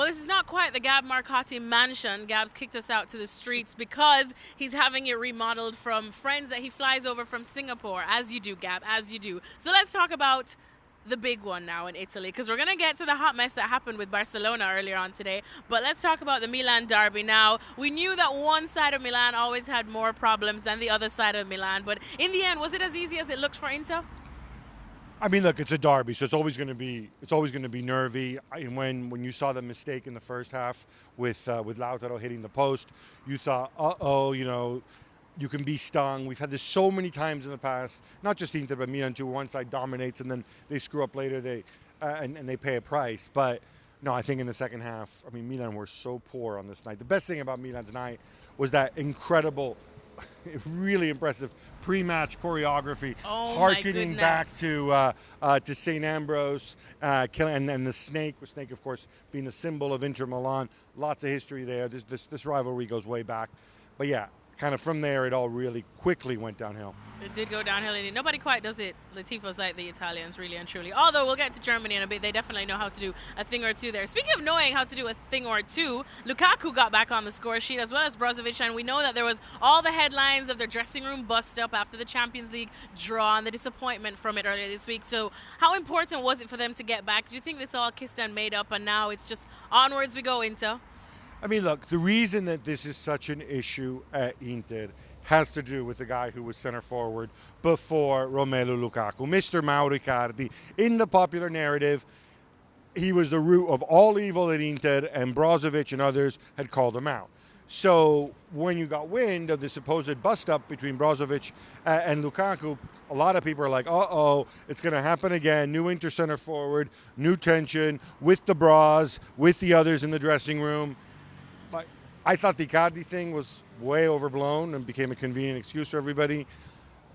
Well, this is not quite the Gab Marcotti mansion. Gab's kicked us out to the streets because he's having it remodeled from friends that he flies over from Singapore. As you do, Gab, as you do. So let's talk about the big one now in Italy, because we're going to get to the hot mess that happened with Barcelona earlier on today. But let's talk about the Milan derby now. We knew that one side of Milan always had more problems than the other side of Milan. But in the end, was it as easy as it looked for Inter? I mean, look, it's a derby, so it's always going to be nervy. And when you saw the mistake in the first half with Lautaro hitting the post, you thought, you can be stung. We've had this so many times in the past, not just Inter, but Milan too. One side dominates and then they screw up later. And they pay a price. But no, I think in the second half, I mean, Milan were so poor on this night. The best thing about Milan's night was that incredible, really impressive pre-match choreography, harkening back to St. Ambrose, and the snake of course being the symbol of Inter Milan. Lots of history there. This rivalry goes way back, but yeah, kind of from there it all really quickly went downhill. It did go downhill. Nobody quite does it, Latifos, like the Italians, really and truly. Although we'll get to Germany in a bit. They definitely know how to do a thing or two there. Speaking of knowing how to do a thing or two, Lukaku got back on the score sheet as well as Brozovic, and we know that there was all the headlines of their dressing room bust up after the Champions League draw and the disappointment from it earlier this week. So how important was it for them to get back? Do you think this all kissed and made up and now it's just onwards we go, Inter? I mean, look, the reason that this is such an issue at Inter has to do with the guy who was center forward before Romelu Lukaku, Mr. Mauro Icardi. In the popular narrative, he was the root of all evil at Inter, and Brozovic and others had called him out. So when you got wind of the supposed bust-up between Brozovic and Lukaku, a lot of people are like, uh-oh, it's going to happen again. New Inter center forward, new tension with the Bros, with the others in the dressing room. But I thought the Icardi thing was way overblown and became a convenient excuse for everybody.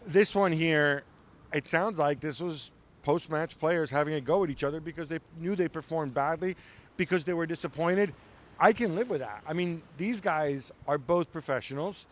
This one here, it sounds like this was post-match players having a go at each other because they knew they performed badly, because they were disappointed. I can live with that. I mean, these guys are both professionals.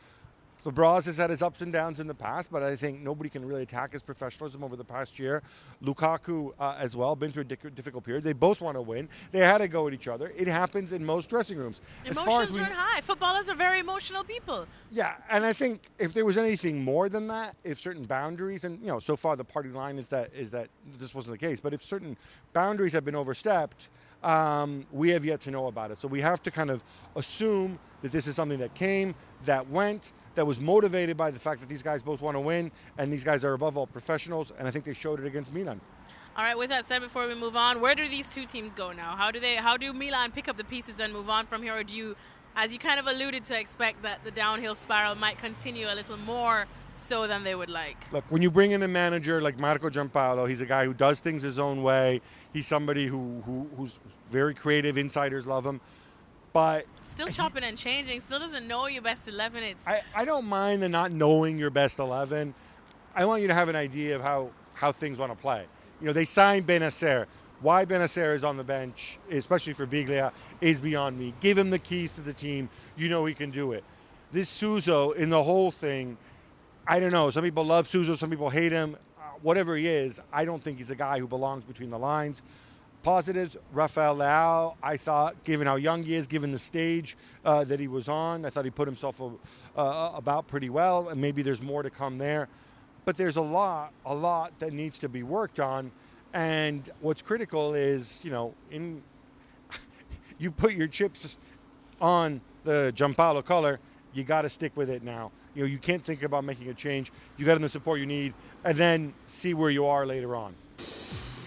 The Bros has had his ups and downs in the past, but I think nobody can really attack his professionalism over the past year. Lukaku as well, been through a difficult period. They both want to win. They had to go at each other. It happens in most dressing rooms. Emotions run high. Footballers are very emotional people. Yeah, and I think if there was anything more than that, if certain boundaries, and so far the party line is that this wasn't the case, but if certain boundaries have been overstepped, we have yet to know about it. So we have to kind of assume that this is something that came, that went, that was motivated by the fact that these guys both want to win, and these guys are above all professionals, and I think they showed it against Milan. All right, with that said, before we move on, where do these two teams go now? How do Milan pick up the pieces and move on from here, or do you, as you kind of alluded to, expect that the downhill spiral might continue a little more so than they would like? Look, when you bring in a manager like Marco Giampaolo, he's a guy who does things his own way. He's somebody who's very creative. Insiders love him. But still chopping and changing, still doesn't know your best 11. I don't mind the not knowing your best 11. I want you to have an idea of how things want to play. They signed Benacer. Why Benacer is on the bench, especially for Biglia, is beyond me. Give him the keys to the team. He can do it. This Suso in the whole thing, I don't know. Some people love Suso, some people hate him. Whatever he is, I don't think he's a guy who belongs between the lines. Positives, Rafael Leao, I thought, given how young he is, given the stage that he was on, I thought he put himself about pretty well, and maybe there's more to come there. But there's a lot that needs to be worked on, and what's critical is, you put your chips on the Giampaolo color, you got to stick with it now. You can't think about making a change. You got them the support you need, and then see where you are later on.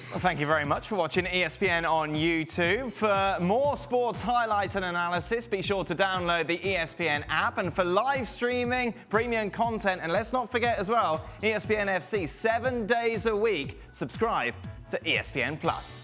Well, thank you very much for watching ESPN on YouTube. For more sports highlights and analysis, be sure to download the ESPN app. And for live streaming, premium content, and let's not forget as well, ESPN FC 7 days a week. Subscribe to ESPN Plus.